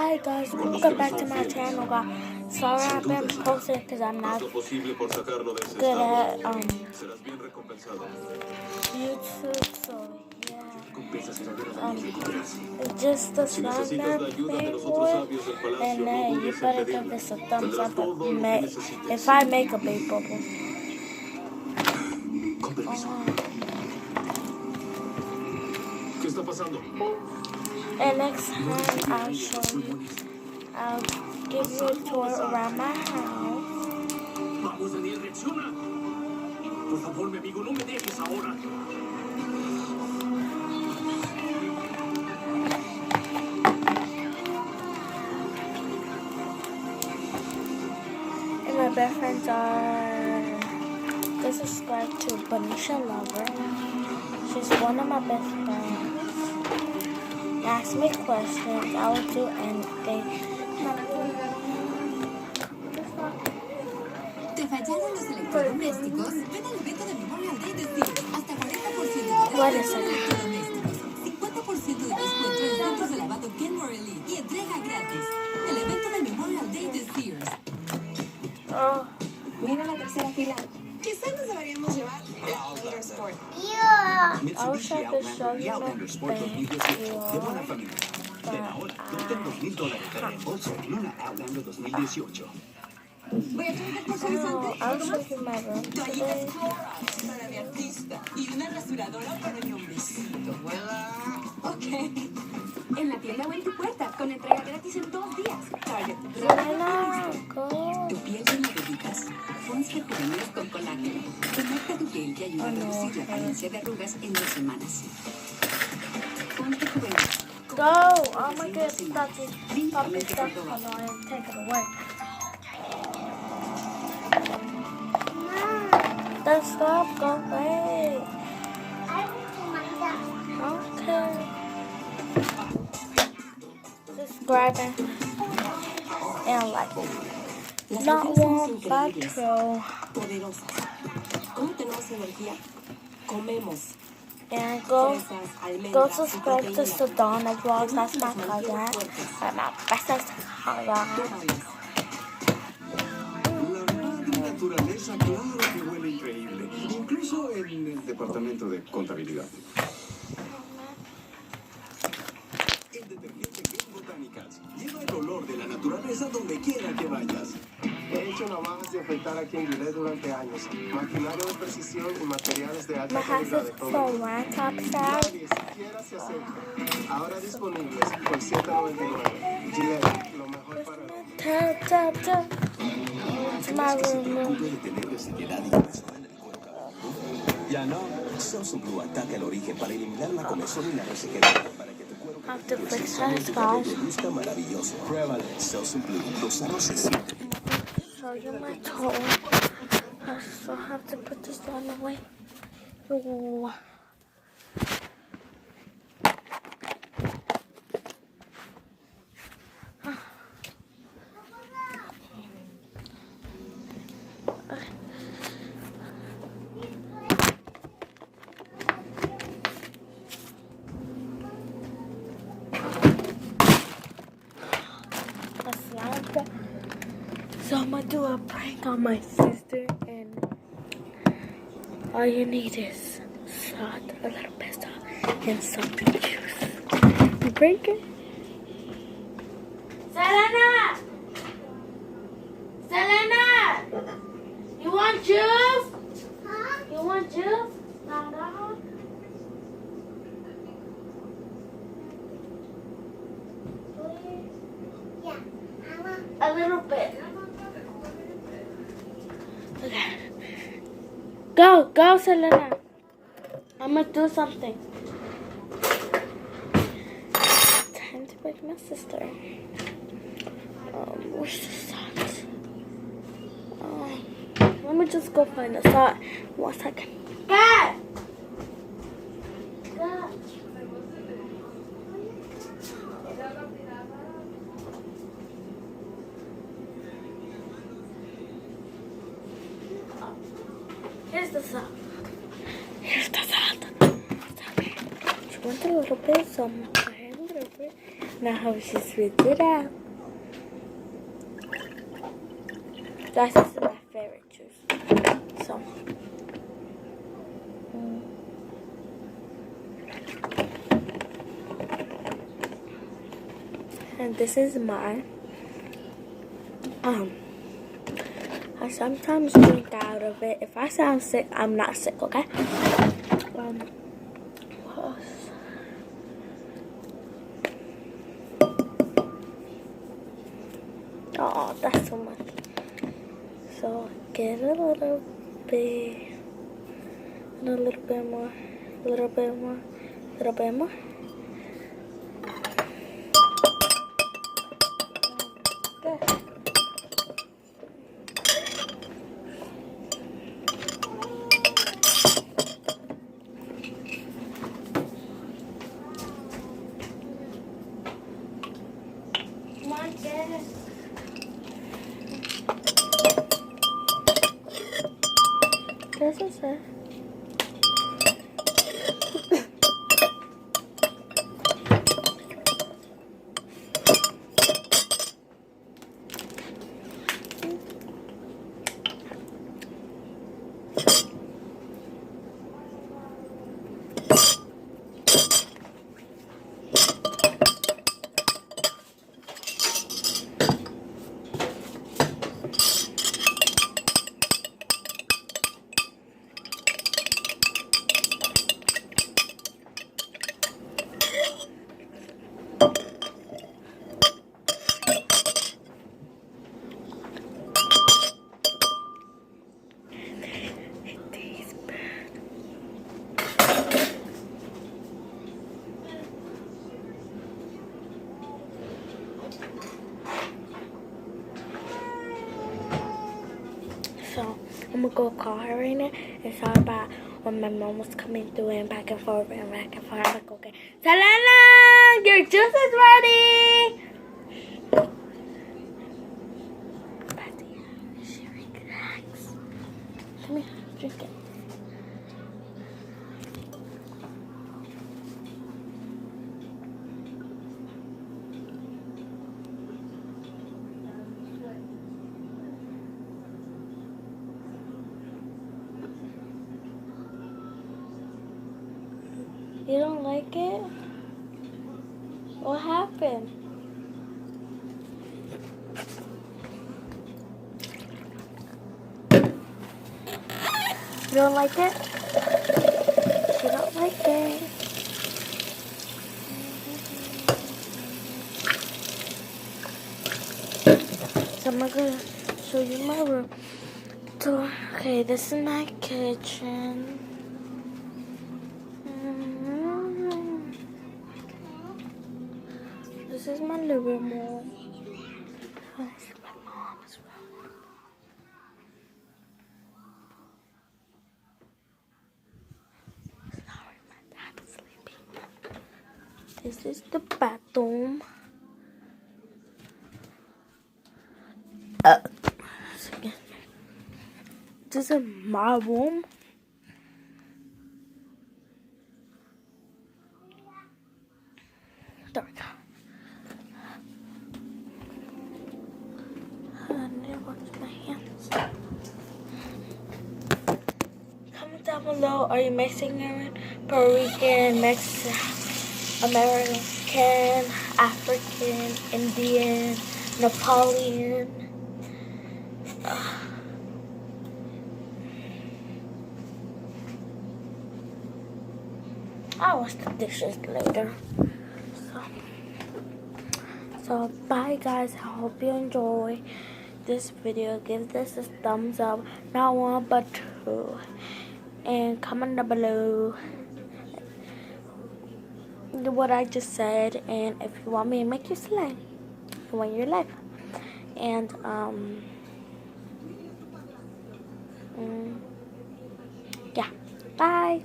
Hi guys, welcome back to my channel, guys. Sorry I've been posting because I'm not good at YouTube, so yeah. Just the slime that I'm playing with, and you better give this a thumbs up if I make a big bubble. ¿Qué está pasando? And next time I'll give you a tour around my house. Vamos, Daniel, reacciona. Por favor, mi amigo, no me dejes ahora. And my best friends are subscribed to Benicia Lover. She's one of my best friends. Ask me questions, I will do anything. ¿Te fallaron los electrodomésticos? Ven al evento de Memorial Day de Sears. Hasta 40% de What descuento is en it? electrodomésticos. 50% de descuento en centros de lavado Kenmore Elite y entrega gratis. El evento de Memorial Day de Sears. Oh. Mira la tercera fila. Quizás nos deberíamos llevar la Outlander Sport. Mitsubishi Outlander y Outlander Sport 2018 de buena familia. Ven ahora, obtén $2,000 de reembolso en una Outlander 2018. Voy a traer por suavizante. I'll show you my room Toallitas today. Clorox para mi artista. Y una rasuradora para mi hombrecito. Ok. En la tienda o en tu puerta, con entrega gratis en 2 días. Target. Selena, go. ¿Tu piel llena de arrugas? Fonse Juveniles con colágeno. Conecta tu piel y ayuda a reducir la apariencia de arrugas en 2 semanas. Fonse Juveniles. Go! Oh my god, stop this puppy stuff. Oh no, I didn't take it away. Then stop, go away. Okay. Subscribe and like. Not one, but two. Poderosas. ¿Cómo tenemos energía? Comemos. And go subscribe to Sedona Vlogs. That's my cousin. My bestest cousin. La naturaleza, claro que huele increíble. Incluso en el departamento de contabilidad. El detergente Game Botanicals lleva el olor de la naturaleza donde quiera que vayas. He hecho navajas de afeitar aquí en Gillette durante años. Maquinaria de precisión y materiales de My alta house calidad is de todo. so one top side. Nadie siquiera se acerca. Ahora disponibles por $7.99. Gillette, lo mejor para ti. Tap. It's my room. Preocupe de tener resequedad y comezón en el cuero cabelludo. Ya no. Celso Blue ataca el origen para eliminar la comezón y la resequedad para que tu cuero Have to cabelludo fix sano y this, tu cabello guys. luzca maravilloso. Pruébalo. Celso Blue. Lo sano se siente. Show you my toe. I still have to put this on the way. Ooh. So I'm gonna do a prank on my sister, and all you need is salt, a little bit of salt, and some juice. You break it. Selena! You want juice? You want juice? No. A little bit. Okay. Go, Selena. I'm gonna do something. Time to break my sister. Where's the salt? Let me just go find the salt. 1 second. Dad! Here's the salt. Just want a little bit, so I'm going to put it a little bit. Now she spits it out. Guys, this is my favorite juice. So. And this is mine. I sometimes drink out of it. If I sound sick, I'm not sick, okay? What else? Oh, that's so much. So get a little bit, and a little bit more, a little bit more, a little bit more. Good. Come on, get it. This is it. So I'm gonna go call her right now and sorry about when my mom was coming through and back and forth and back and forth. I'm like, okay, Selena, your juice is ready. She relax. Come here, drink it. You don't like it? What happened? You don't like it? You don't like it. So I'm gonna show you my room. So, okay, this is my kitchen. This is my living room. This is my mom's room. Sorry, my dad's sleeping. This is the bathroom. This is my room. There we go. I need to wash my hands. Comment down below. Are you Mexican, Puerto Rican, Mexican, American, African, Indian, Nepalian? I'll wash the dishes later. So bye guys, I hope you enjoy this video. Give this a thumbs up, not one but two, and comment down below what I just said, and if you want me to make you slime, you want your life. And yeah, bye.